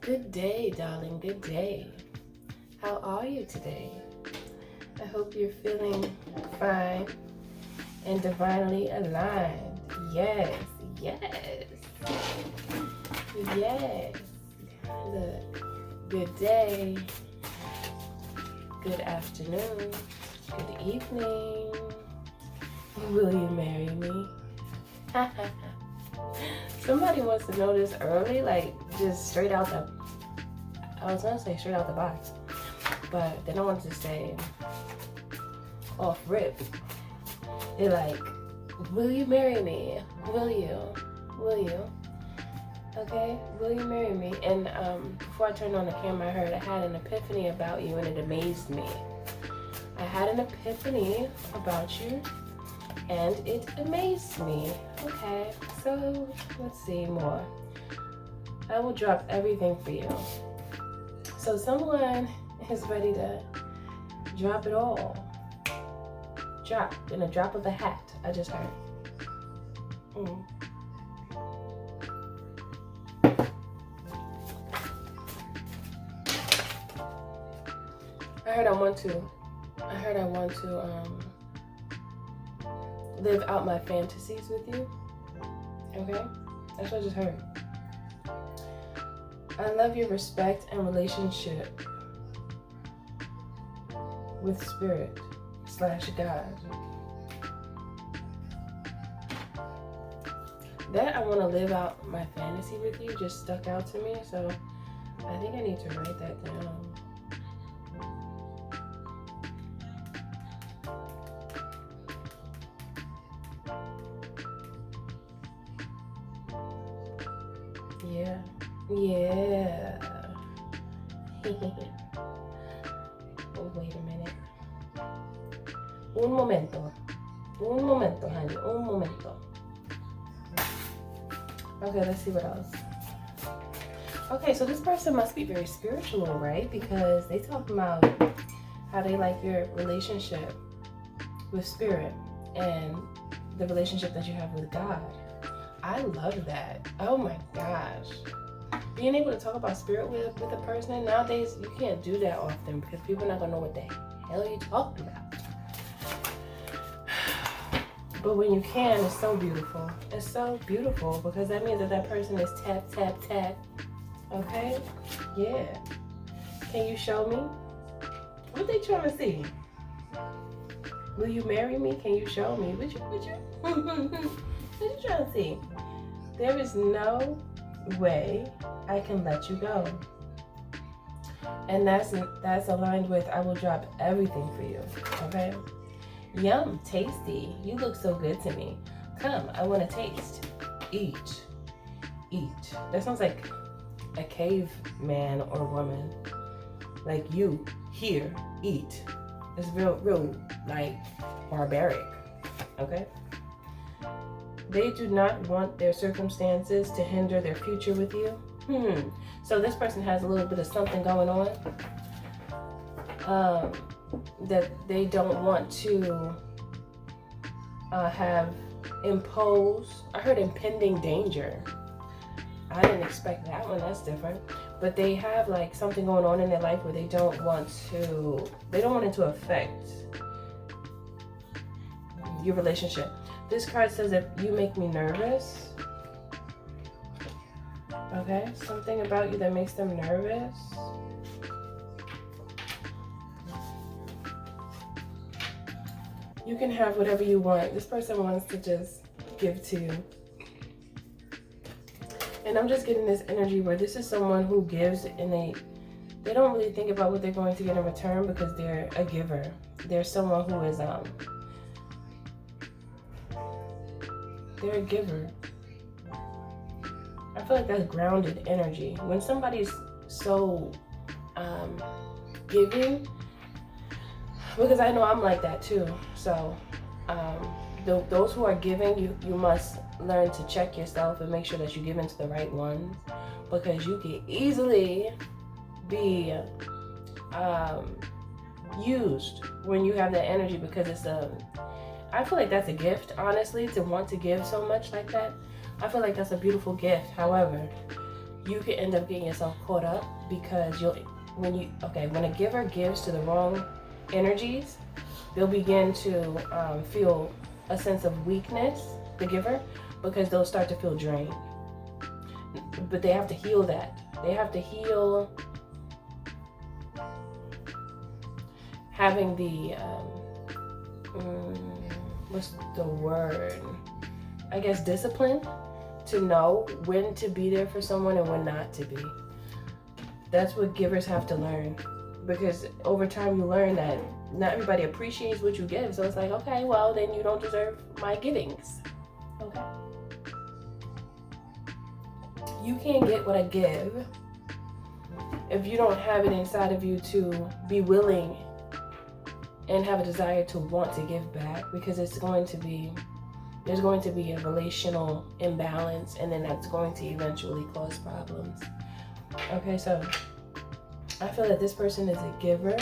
Good day, darling. Good day. How are you today? I hope you're feeling fine and divinely aligned. Yes, yes, yes. Look, good day, good afternoon, good evening. Will you marry me? Somebody wants to know this early, like just straight out the, I was gonna say straight out the box, but they don't want to say off rip. They're like, will you marry me? Will you? Will you? Okay, will you marry me? And before I turned on the camera, I heard I had an epiphany about you, and it amazed me. I had an epiphany about you, and it amazed me. Okay, so let's see more. I will drop everything for you. So someone is ready to drop it all. Drop, in a drop of a hat, I just heard. I heard I want to live out my fantasies with you. Okay? That's what I just heard. I love your respect and relationship with spirit / God. That I want to live out my fantasy with you just stuck out to me, so I think I need to write that down. Yeah. Oh, wait a minute. Un momento, honey. Un momento. Okay, let's see what else. Okay, so this person must be very spiritual, right? Because they talk about how they like your relationship with spirit and the relationship that you have with God. I love that. Oh my gosh. Being able to talk about spirit with a person, nowadays you can't do that often because people are not going to know what the hell you're talking about. But when you can, it's so beautiful. It's so beautiful because that means that person is tap, tap, tap. Okay? Yeah. Can you show me? What they trying to see? Will you marry me? Can you show me? What you trying to see? There is no way I can let you go. And that's aligned with I will drop everything for you. Okay? Yum, tasty. You look so good to me. Come, I want to taste. Eat. That sounds like a caveman or woman. Like you, here, eat. It's real, like barbaric. Okay? They do not want their circumstances to hinder their future with you. So this person has a little bit of something going on. That they don't want to have impose. I heard impending danger. I didn't expect that one. That's different. But they have like something going on in their life where they don't want it to affect your relationship. This card says if you make me nervous. Okay, something about you that makes them nervous. You can have whatever you want. This person wants to just give to you. And I'm just getting this energy where this is someone who gives and they don't really think about what they're going to get in return because they're a giver. They're someone who is they're a giver. I feel like that's grounded energy. When somebody's so giving, because I know I'm like that too. So those who are giving, you must learn to check yourself and make sure that you give into the right ones, because you can easily be used when you have that energy, because I feel like that's a gift, honestly, to want to give so much like that. I feel like that's a beautiful gift. However, you can end up getting yourself caught up because when a giver gives to the wrong energies, they'll begin to feel a sense of weakness, the giver, because they'll start to feel drained. But they have to heal that. They have to heal having the, what's the word? I guess discipline to know when to be there for someone and when not to be. That's what givers have to learn. Because over time you learn that not everybody appreciates what you give. So it's like, okay, well, then you don't deserve my givings. Okay. You can't get what I give if you don't have it inside of you to be willing and have a desire to want to give back, because there's going to be a relational imbalance, and then that's going to eventually cause problems. Okay, so I feel that this person is a giver,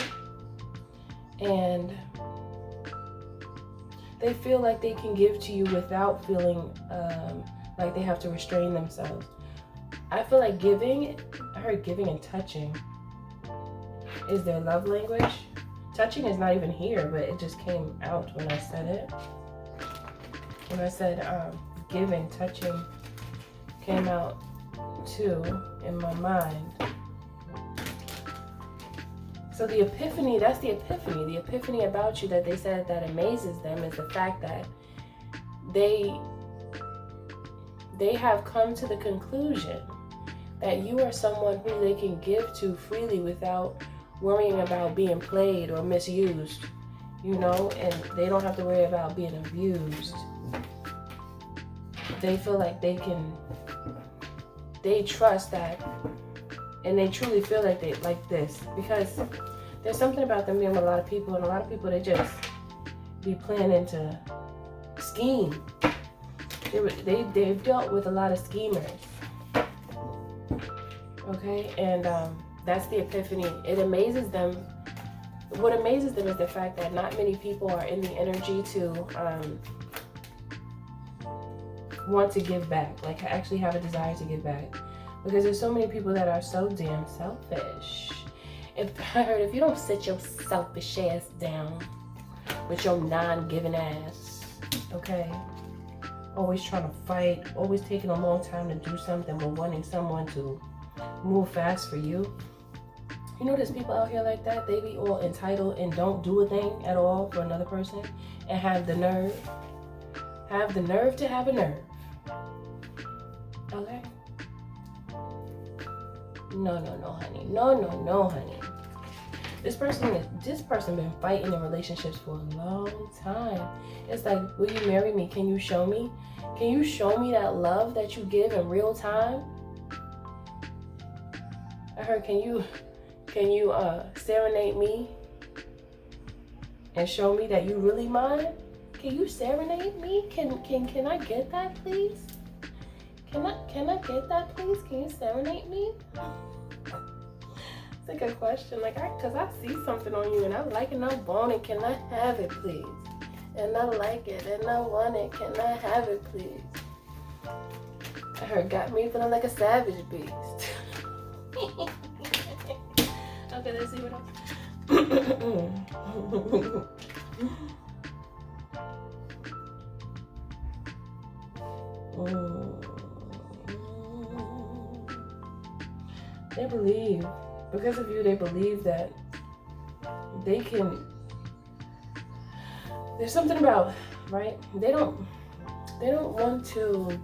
and they feel like they can give to you without feeling like they have to restrain themselves. I feel like I heard giving and touching is their love language. Touching is not even here, but it just came out when I said it. When I said giving, touching came out too in my mind. So the epiphany, that's the epiphany. The epiphany about you that they said that amazes them is the fact that they have come to the conclusion that you are someone who they can give to freely without worrying about being played or misused, and they don't have to worry about being abused. They feel like they trust that, and they truly feel like they like this, because there's something about them being with a lot of people, and a lot of people, they just be planning to scheme. They've dealt with a lot of schemers. Okay, and that's the epiphany. It amazes them. What amazes them is the fact that not many people are in the energy to want to give back, like actually have a desire to give back, because there's so many people that are so damn selfish. If you don't sit your selfish ass down with your non-giving ass, okay, always trying to fight, always taking a long time to do something, but wanting someone to move fast for you. There's people out here like that. They be all entitled and don't do a thing at all for another person, and have the nerve to have a nerve. Okay? No, honey. No, honey. This person been fighting in relationships for a long time. It's like, will you marry me? Can you show me? Can you show me that love that you give in real time? I heard, can you serenade me and show me that you really mine? Can you serenade me? Can I get that, please? Can I get that, please? Can you serenade me? It's like a question, cause I see something on you and I like it and I want it. Can I have it, please? And I like it and I want it. Can I have it, please? I heard, got me feeling like a savage beast. Okay, let's see what else. They believe, because of you, they believe that they can. There's something about, right? They don't want to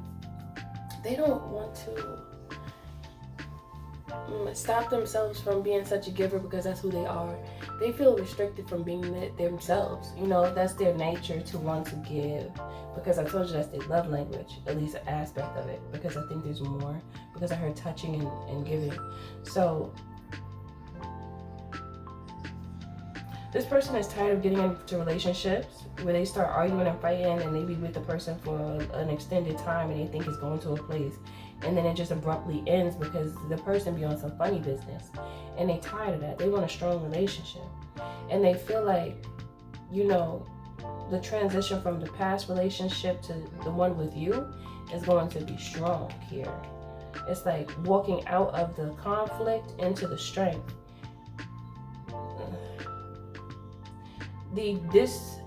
stop themselves from being such a giver, because that's who they are. They feel restricted from being themselves. That's their nature to want to give, because I told you that's their love language, at least an aspect of it, because I think there's more, because I heard touching and giving. So this person is tired of getting into relationships where they start arguing and fighting, and they be with the person for an extended time, and they think it's going to a place, and then it just abruptly ends because the person be on some funny business, and they tired of that. They want a strong relationship, and they feel like, the transition from the past relationship to the one with you is going to be strong here. It's like walking out of the conflict into the strength. This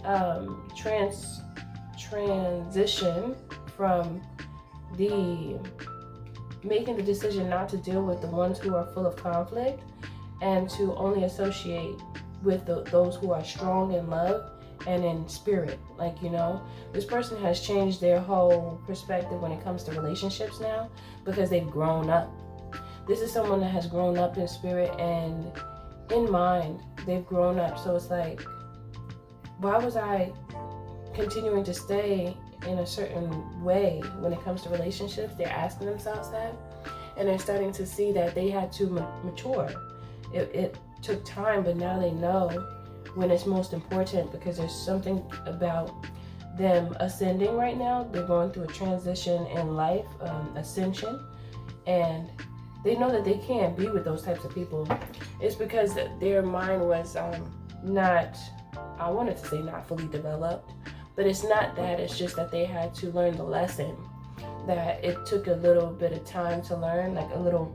transition from the making the decision not to deal with the ones who are full of conflict and to only associate with those who are strong in love and in spirit. Like, you know, this person has changed their whole perspective when it comes to relationships now because they've grown up. This is someone that has grown up in spirit and in mind. They've grown up. So it's like, why was I continuing to stay in a certain way when it comes to relationships? They're asking themselves that, and they're starting to see that they had to mature. It took time, but now they know when it's most important, because there's something about them ascending right now. They're going through a transition in life, ascension, and they know that they can't be with those types of people. It's because their mind was not, I wanted to say not fully developed, but it's not that. It's just that they had to learn the lesson, that it took a little bit of time to learn, like a little,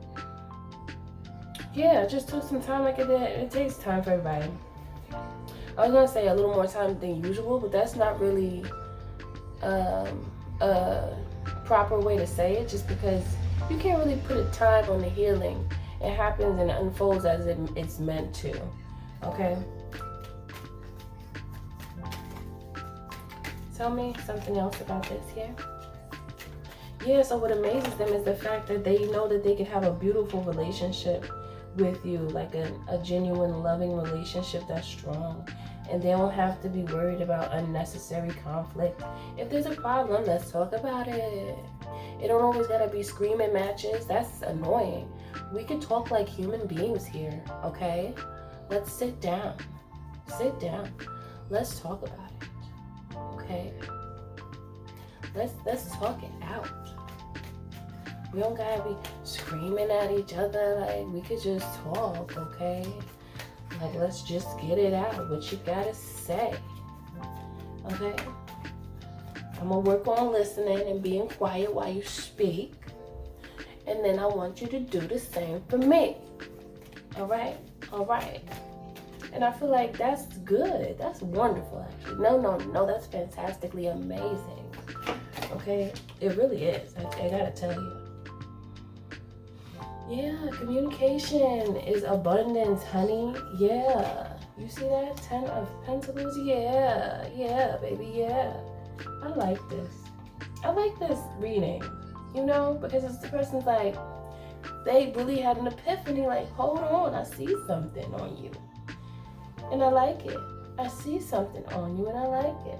it just took some time. Like it takes time for everybody. I was gonna say a little more time than usual, but that's not really a proper way to say it, just because you can't really put a time on the healing. It happens and it unfolds as it's meant to, okay? Tell me something else about this here. Yeah, so what amazes them is the fact that they know that they can have a beautiful relationship with you, like a genuine, loving relationship that's strong. And they don't have to be worried about unnecessary conflict. If there's a problem, let's talk about it. It don't always gotta be screaming matches. That's annoying. We can talk like human beings here, okay? Let's sit down. Sit down. Let's talk about it, okay? Let's talk it out. We don't gotta be screaming at each other. Like, we could just talk, okay? Like, let's just get it out, what you gotta say, okay? I'm gonna work on listening and being quiet while you speak. And then I want you to do the same for me. All right? All right. And I feel like that's good. That's wonderful, actually. No, that's fantastically amazing. Okay? It really is. I gotta tell you. Yeah, communication is abundance, honey. Yeah. You see that? 10 of Pentacles? Yeah, baby, yeah. I like this. I like this reading, you know, because it's the person's like, they really had an epiphany, like, hold on, I see something on you. And I like it. I see something on you and I like it.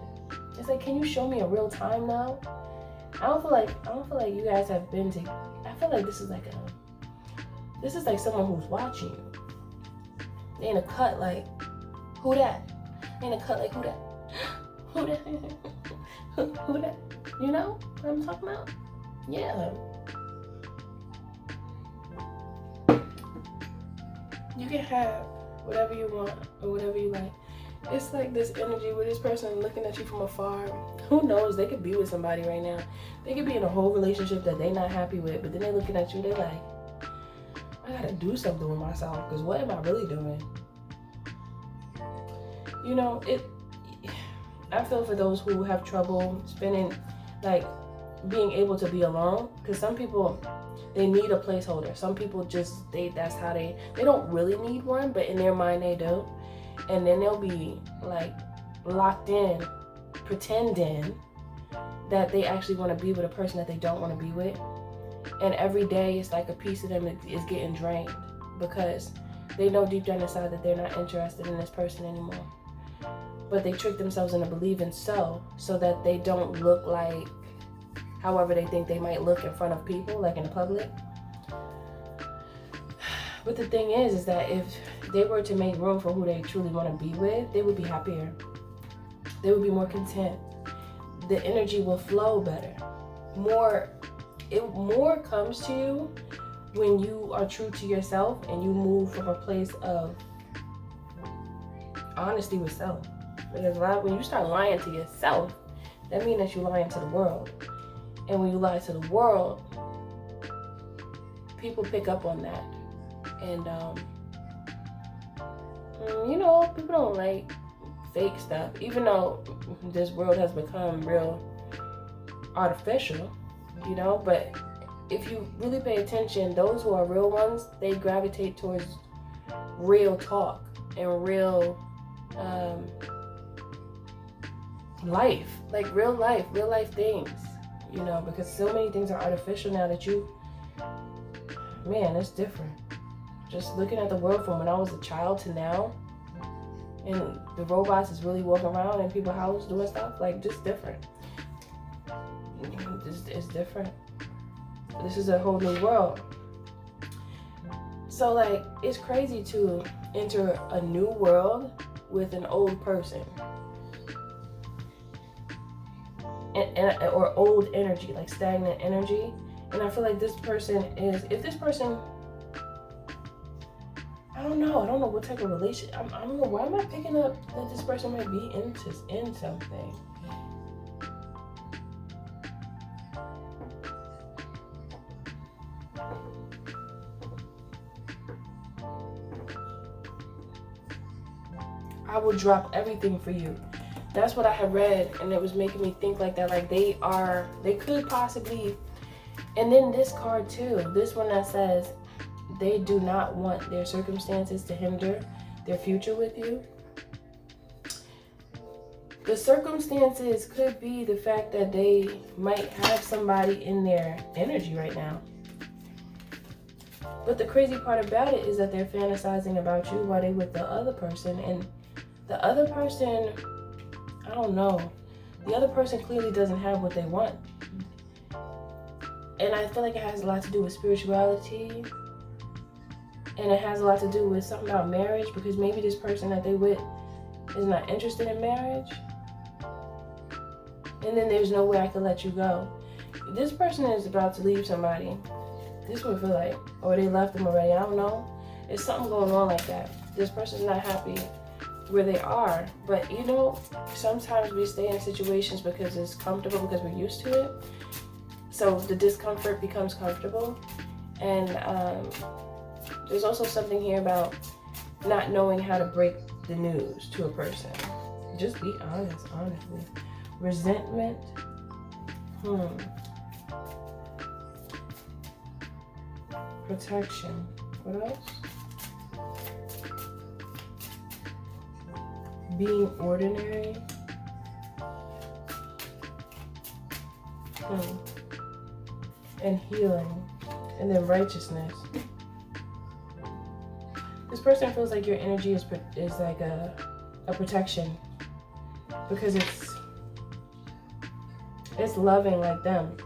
It's like, can you show me a real time now? I don't feel like you guys have been to, I feel like this is like someone who's watching you. They in a cut like, who that? They in a cut like, who that? Who that? Who that? You know what I'm talking about? Yeah. You can have whatever you want or whatever you like. It's like this energy with this person looking at you from afar. Who knows? They could be with somebody right now. They could be in a whole relationship that they're not happy with, but then they're looking at you, they're like, I gotta do something with myself, because what am I really doing? You know, I feel for those who have trouble spending, like, being able to be alone, because some people, they need a placeholder. Some people just, that's how they don't really need one, but in their mind they do. And then they'll be like locked in, pretending that they actually want to be with a person that they don't want to be with. And every day it's like a piece of them is getting drained, because they know deep down inside that they're not interested in this person anymore. But they trick themselves into believing so that they don't look like however they think they might look in front of people, like in the public. But the thing is that if they were to make room for who they truly want to be with, they would be happier. They would be more content. The energy will flow better. More comes to you when you are true to yourself and you move from a place of honesty with self. Because when you start lying to yourself, that means that you're lying to the world. And when you lie to the world, people pick up on that. And, you know, people don't like fake stuff, even though this world has become real artificial, you know. But if you really pay attention, those who are real ones, they gravitate towards real talk and real life, like real life things, you know, because so many things are artificial now that man, it's different. Just looking at the world from when I was a child to now, and the robots is really walking around in people's houses doing stuff, like, just different. It's different. This is a whole new world. So, like, it's crazy to enter a new world with an old person. Or old energy, like stagnant energy. And I feel like this person is, if this person, I don't know what type of relationship, I don't know, why am I picking up that this person might be in something? I will drop everything for you. That's what I had read, and it was making me think like that, like they could possibly. And then this card too, this one that says they do not want their circumstances to hinder their future with you. The circumstances could be the fact that they might have somebody in their energy right now. But the crazy part about it is that they're fantasizing about you while they're with the other person. And the other person, I don't know. The other person clearly doesn't have what they want. And I feel like it has a lot to do with spirituality. And it has a lot to do with something about marriage, because maybe this person that they with is not interested in marriage. And then there's no way I can let you go. This person is about to leave somebody. This would feel like, or they left them already, I don't know. There's something going on like that. This person's not happy where they are. But you know, sometimes we stay in situations because it's comfortable, because we're used to it. So the discomfort becomes comfortable. And there's also something here about not knowing how to break the news to a person. Just be honest, honestly. Resentment. Protection. What else? Being ordinary. And healing. And then righteousness. This person feels like your energy is like a protection, because it's loving like them.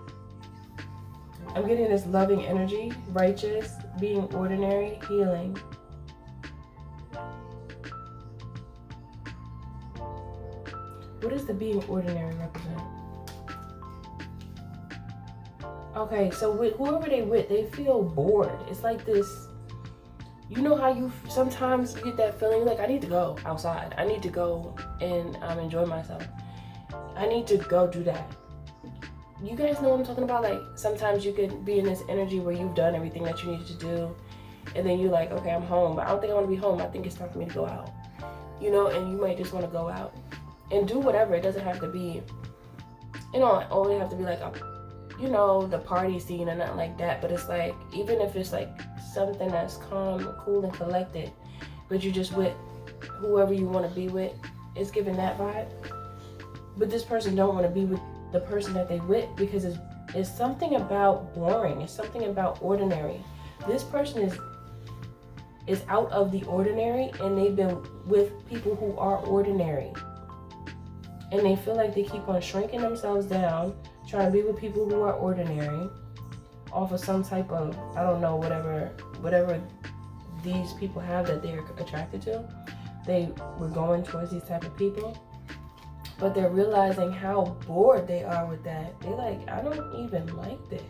I'm getting this loving energy, righteous, being ordinary, healing. What does the being ordinary represent? Okay, so with whoever they with, they feel bored. It's like this, you know how you sometimes get that feeling like, I need to go outside. I need to go and enjoy myself. I need to go do that. You guys know what I'm talking about? Like, sometimes you could be in this energy where you've done everything that you needed to do, and then you're like, okay, I'm home, but I don't think I want to be home. I think it's time for me to go out. You know, and you might just want to go out and do whatever. It doesn't have to be, you know, always have to be like a, you know, the party scene or nothing like that. But it's like, even if it's like something that's calm, cool, and collected, but you just with whoever you want to be with, it's giving that vibe. But this person don't want to be with the person that they with, because it's something about boring. It's something about ordinary. This person is out of the ordinary, and they've been with people who are ordinary. And they feel like they keep on shrinking themselves down, trying to be with people who are ordinary, off of some type of, I don't know, whatever these people have that they're attracted to. They were going towards these type of people. But they're realizing how bored they are with that. They're like, I don't even like this.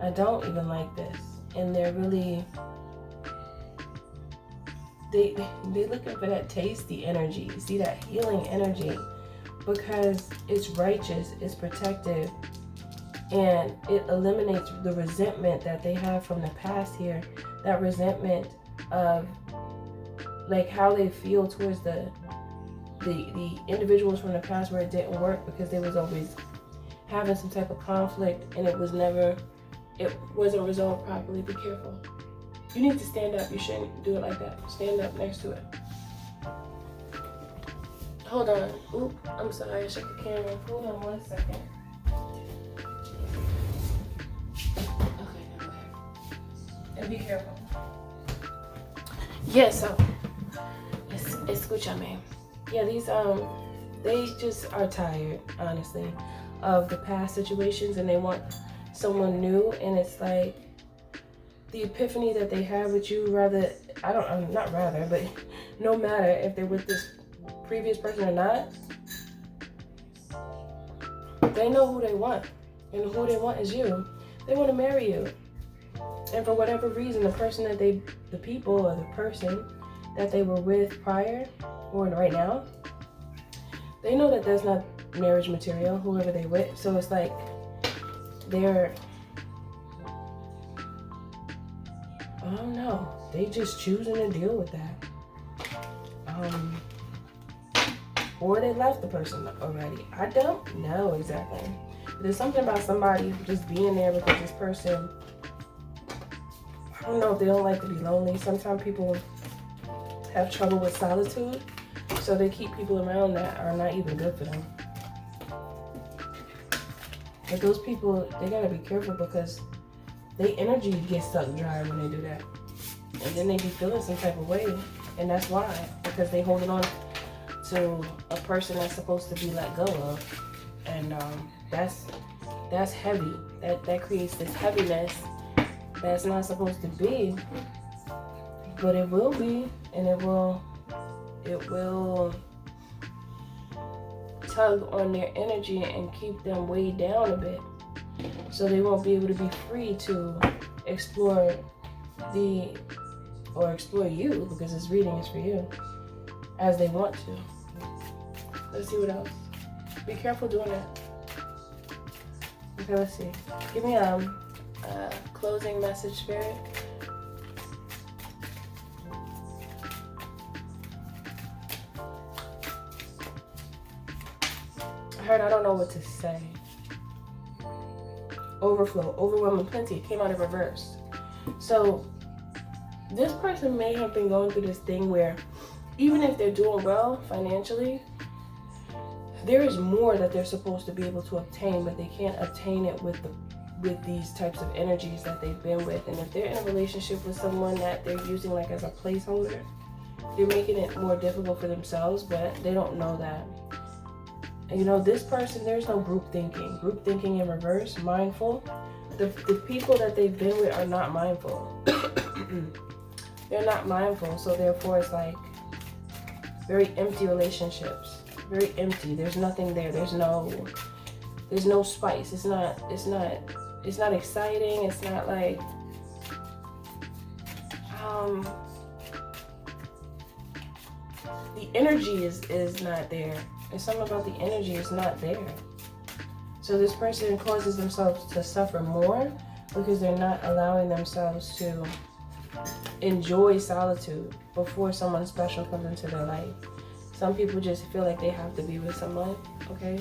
I don't even like this. And they're really, they're looking for that tasty energy. See, that healing energy. Because it's righteous, it's protective, And it eliminates the resentment that they have from the past here. That resentment of like how they feel towards the individuals from the past where it didn't work, because they was always having some type of conflict and it wasn't resolved properly. Be careful. You need to stand up. You shouldn't do it like that. Stand up next to it. Hold on. Oop, I'm sorry. I shook the camera. Hold on 1 second. Okay, now go ahead. And be careful. Yeah, so escúchame. Yeah, these they just are tired, honestly, of the past situations, and they want someone new. And it's like the epiphany that they have with you, but no matter if they're with this previous person or not, they know who they want, and who they want is you. They want to marry you, and for whatever reason, the person that the people or the person that they were with prior or right now, they know that that's not marriage material, whoever they with. So it's like they're, I don't know, they just choosing to deal with that. Or they left the person already. I don't know exactly. But there's something about somebody just being there because this person, I don't know if they don't like to be lonely. Sometimes people have trouble with solitude, so they keep people around that are not even good for them. But those people, they gotta be careful because their energy gets sucked dry when they do that. And then they be feeling some type of way. And that's why, because they holding on to a person that's supposed to be let go of. And that's heavy. That creates this heaviness that's not supposed to be. But it will be, and it will tug on their energy and keep them weighed down a bit. So they won't be able to be free to explore you, because this reading is for you, as they want to. Let's see what else. Be careful doing that. Okay, let's see. Give me a closing message, Spirit. I heard I don't know what to say. Overflow, overwhelming, plenty. It came out in reverse. So this person may have been going through this thing where even if they're doing well financially, there is more that they're supposed to be able to obtain, but they can't obtain it with these types of energies that they've been with. And if they're in a relationship with someone that they're using like as a placeholder, they're making it more difficult for themselves, but they don't know that. And you know, this person, there's no group thinking. Group thinking in reverse, mindful. The people that they've been with are not mindful. They're not mindful, so therefore it's like very empty relationships. Very empty. There's nothing there. There's no spice. It's not exciting. It's not like the energy is not there. There's something about the energy is not there. So this person causes themselves to suffer more because they're not allowing themselves to enjoy solitude before someone special comes into their life. Some people just feel like they have to be with someone, okay?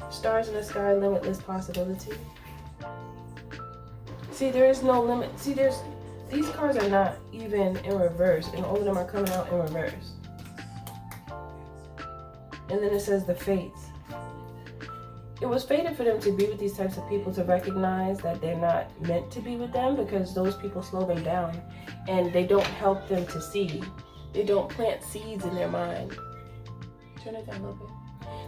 Stars in the sky, limitless possibility. See, there is no limit. See, these cards are not even in reverse, and all of them are coming out in reverse. And then it says the fates. It was fated for them to be with these types of people, to recognize that they're not meant to be with them, because those people slow them down and they don't help them to see. They don't plant seeds in their mind. Turn it down a little bit.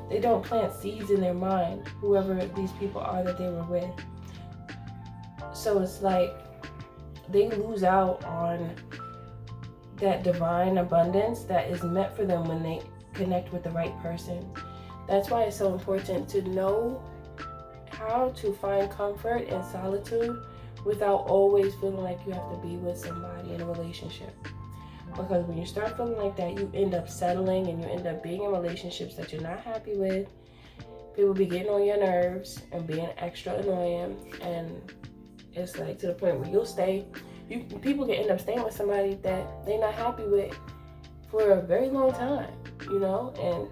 They don't plant seeds in their mind, whoever these people are that they were with. So it's like they lose out on that divine abundance that is meant for them when they connect with the right person. That's why it's so important to know how to find comfort in solitude without always feeling like you have to be with somebody in a relationship. Because when you start feeling like that, you end up settling and you end up being in relationships that you're not happy with, People be getting on your nerves and being extra annoying, and it's like to the point where you'll stay. People can end up staying with somebody that they're not happy with for a very long time, you know, and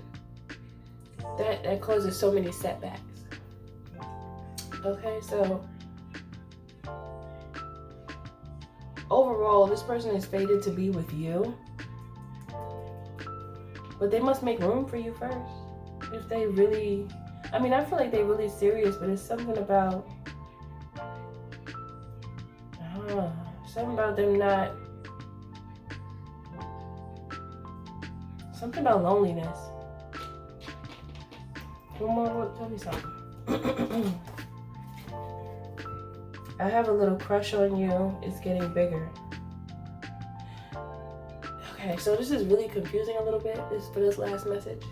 that causes so many setbacks. Okay, so overall, this person is fated to be with you, but they must make room for you first. If they really, I mean, I feel like they're really serious, but it's something about, something about them not, something about loneliness. One more, tell me something. I have a little crush on you. It's getting bigger. Okay, so this is really confusing a little bit for this last message.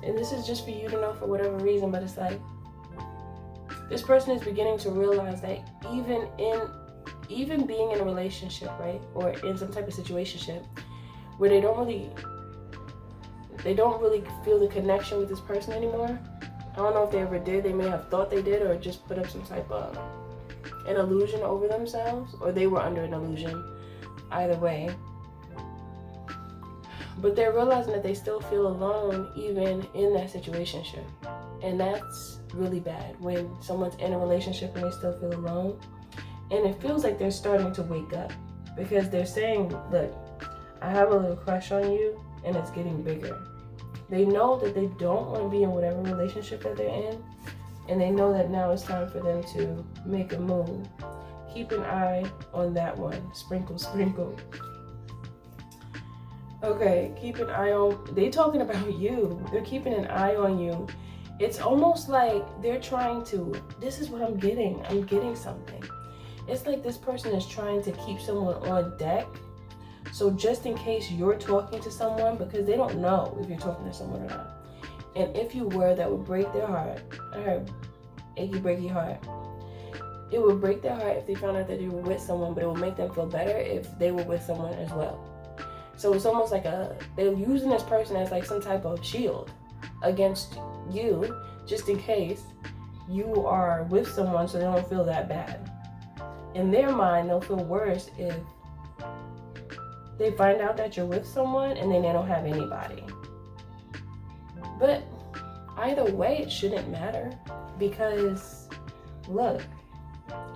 And this is just for you to know for whatever reason, but it's like, this person is beginning to realize that even being in a relationship, right? Or in some type of situationship where they don't really feel the connection with this person anymore. I don't know if they ever did. They may have thought they did, or just put up some type of an illusion over themselves, or they were under an illusion. Either way. But they're realizing that they still feel alone even in that situationship. And that's really bad when someone's in a relationship and they still feel alone. And it feels like they're starting to wake up, because they're saying, look, I have a little crush on you and it's getting bigger. They know that they don't want to be in whatever relationship that they're in, and they know that now it's time for them to make a move. Keep an eye on that one. Sprinkle, sprinkle. Okay, keep an eye on, they talking about you. They're keeping an eye on you. It's almost like they're trying to, this is what I'm getting. I'm getting something. It's like this person is trying to keep someone on deck. So just in case you're talking to someone, because they don't know if you're talking to someone or not. And if you were, that would break their heart. I heard achy breaky heart. It would break their heart if they found out that you were with someone, but it would make them feel better if they were with someone as well. So it's almost like they're using this person as like some type of shield against you, just in case you are with someone so they don't feel that bad. In their mind, they'll feel worse if they find out that you're with someone and then they don't have anybody. But either way, it shouldn't matter, because look,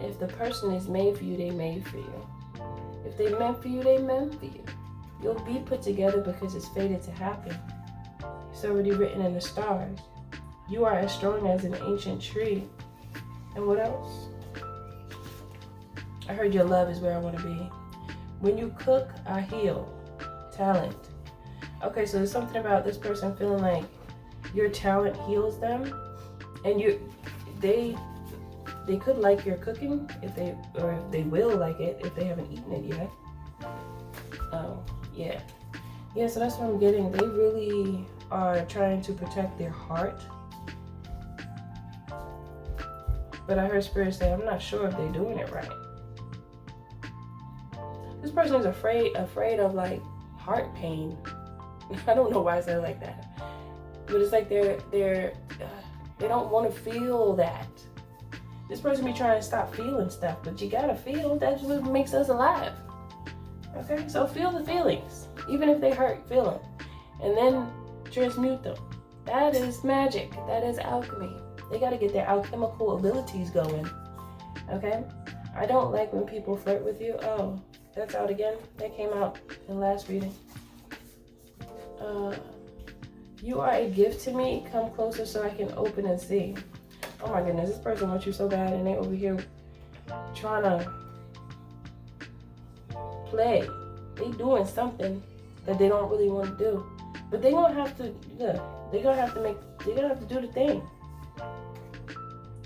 if the person is made for you, they made for you. If they meant for you, they meant for you. You'll be put together because it's fated to happen. It's already written in the stars. You are as strong as an ancient tree. And what else? I heard your love is where I want to be. When you cook, I heal. Talent. Okay, so there's something about this person feeling like your talent heals them, and they could like your cooking if they will like it if they haven't eaten it yet. Oh, yeah. Yeah, so that's what I'm getting. They really are trying to protect their heart. But I heard Spirit say, I'm not sure if they're doing it right. This person is afraid of like heart pain. I don't know why I said it like that, but it's like they don't want to feel that. This person be trying to stop feeling stuff, but you gotta feel. That's what makes us alive. Okay, so feel the feelings, even if they hurt. Feel them, and then transmute them. That is magic. That is alchemy. They gotta get their alchemical abilities going. Okay, I don't like when people flirt with you. Oh. That's out again. That came out in the last reading. You are a gift to me. Come closer so I can open and see. Oh my goodness, this person wants you so bad, and they over here trying to play. They doing something that they don't really want to do, but they gonna have to. Yeah, they gonna have to do the thing.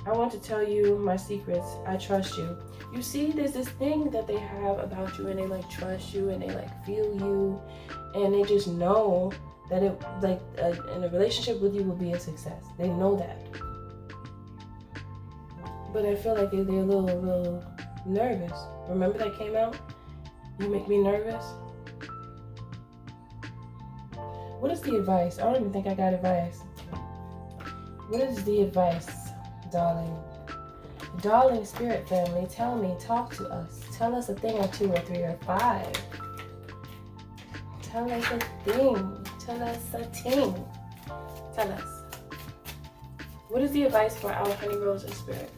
I want to tell you my secrets. I trust you. You see, there's this thing that they have about you, and they like trust you, and they like feel you, and they just know that it like in a relationship with you will be a success. They know that. But I feel like they're a little nervous. Remember that came out? You make me nervous. What is the advice? I don't even think I got advice. What is the advice, darling? Darling spirit family, tell me, talk to us. Tell us a thing or two or three or five. Tell us a thing. Tell us a ting. Tell us. What is the advice for our honey rose and spirit?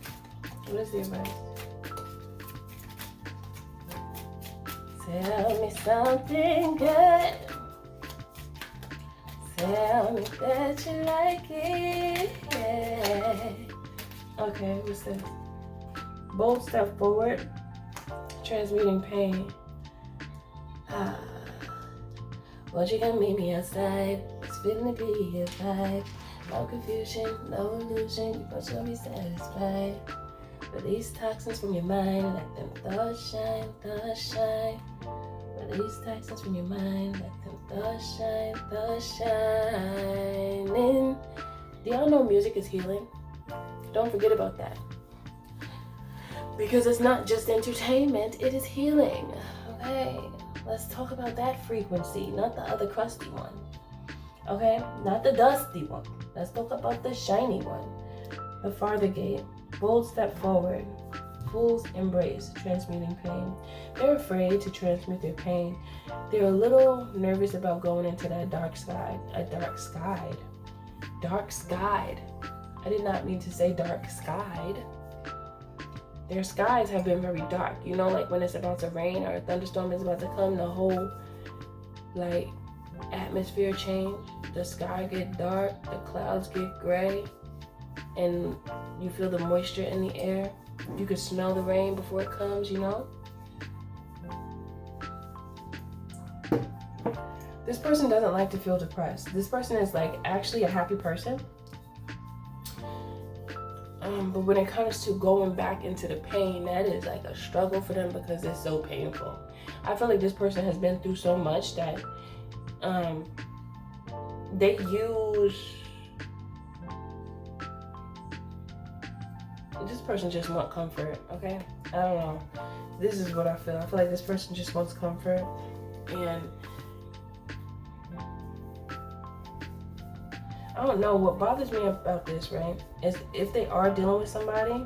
What is the advice? Tell me something good. Tell me that you like it. Yeah. Okay, what's this? Bold step forward. Transmuting pain. Won't you come meet me outside? It's feeling to be a vibe. No confusion, no illusion. You gon' show me satisfied. Release toxins from your mind. Let them thoughts shine, thoughts shine. Release toxins from your mind. Let them thoughts shine, thoughts shining. Do y'all know music is healing? Don't forget about that. Because it's not just entertainment, it is healing. Okay? Let's talk about that frequency, not the other crusty one. Okay? Not the dusty one. Let's talk about the shiny one. The farther gate. Bold step forward. Fool's embrace. Transmuting pain. They're afraid to transmute their pain. They're a little nervous about going into that dark sky. Dark skied. I did not mean to say dark skied. Their skies have been very dark. You know, like when it's about to rain or a thunderstorm is about to come, the whole like atmosphere change. The sky get dark, the clouds get gray, and you feel the moisture in the air. You can smell the rain before it comes, you know? This person doesn't like to feel depressed. This person is like actually a happy person. But when it comes to going back into the pain, that is like a struggle for them because it's so painful. I feel like this person has been through so much that they use... This person just wants comfort, okay? I don't know. This is what I feel. I feel like this person just wants comfort. And I don't know, what bothers me about this, right, is if they are dealing with somebody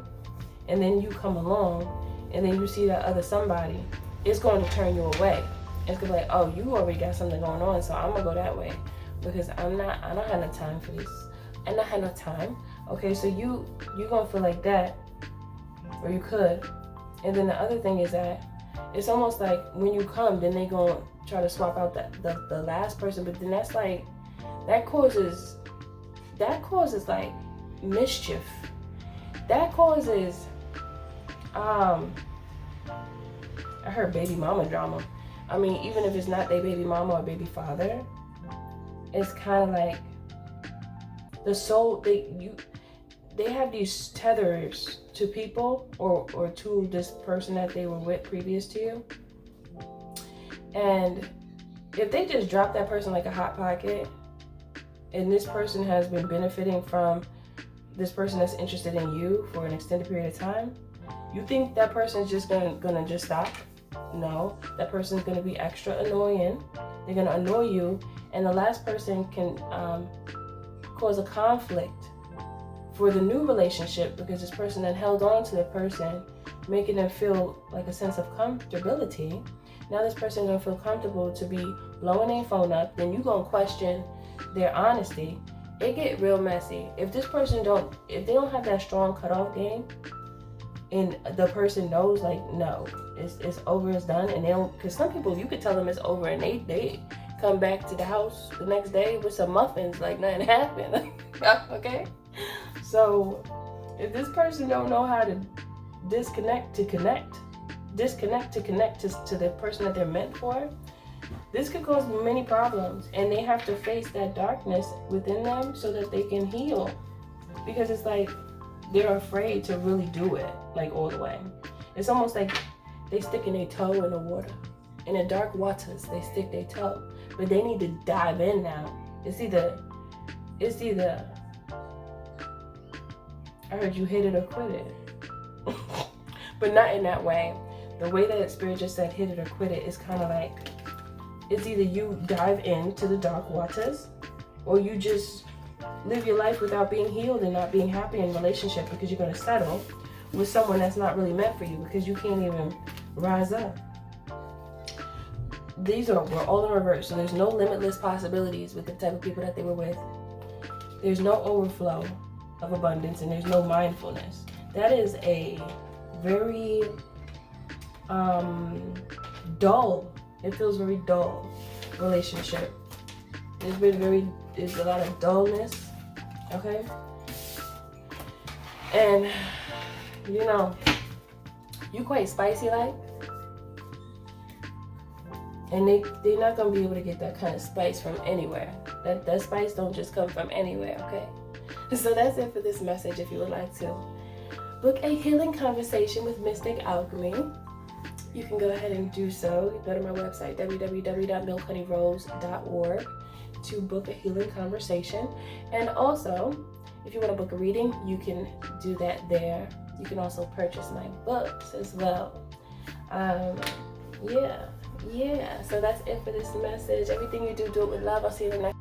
and then you come along and then you see that other somebody, it's going to turn you away. It's going to be like, oh, you already got something going on, so I'm going to go that way because I don't have no time for this. I don't have no time. Okay, so you're going to feel like that, or you could. And then the other thing is that it's almost like when you come, then they going to try to swap out the last person, but then that's like, that causes like mischief. That causes I heard baby mama drama. I mean, even if it's not their baby mama or baby father, it's kind of like the soul, they have these tethers to people or to this person that they were with previous to you. And if they just drop that person like a hot pocket, and this person has been benefiting from this person that's interested in you for an extended period of time, you think that person's just gonna just stop? No, that person's gonna be extra annoying. They're gonna annoy you, and the last person can cause a conflict for the new relationship because this person then held on to the person, making them feel like a sense of comfortability. Now this person gonna feel comfortable to be blowing their phone up, then you gonna question their honesty. It get real messy. If this person if they don't have that strong cutoff game, and the person knows like, no, it's over, it's done, and they don't, because some people you could tell them it's over and they come back to the house the next day with some muffins like nothing happened. Okay? So if this person don't know how to disconnect to connect to the person that they're meant for, this could cause many problems, and they have to face that darkness within them so that they can heal. Because it's like they're afraid to really do it, like all the way. It's almost like they sticking their toe in the water. In the dark waters, they stick their toe. But they need to dive in now. It's either I heard you hit it or quit it. But not in that way. The way that Spirit just said hit it or quit it is kind of like, it's either you dive into the dark waters or you just live your life without being healed and not being happy in a relationship, because you're going to settle with someone that's not really meant for you because you can't even rise up. We're all in reverse. So there's no limitless possibilities with the type of people that they were with. There's no overflow of abundance, and there's no mindfulness. That is a very dull, it feels very dull relationship. There's a lot of dullness, okay? And you know, you quite spicy like, and they're not gonna be able to get that kind of spice from anywhere. That spice don't just come from anywhere, okay? So that's it for this message. If you would like to book a healing conversation with Mystic Alchemy, you can go ahead and do so. Go to my website, www.MNHONEYROSE.org, to book a healing conversation. And also, if you want to book a reading, you can do that there. You can also purchase my books as well. Yeah. So that's it for this message. Everything you do, do it with love. I'll see you in the next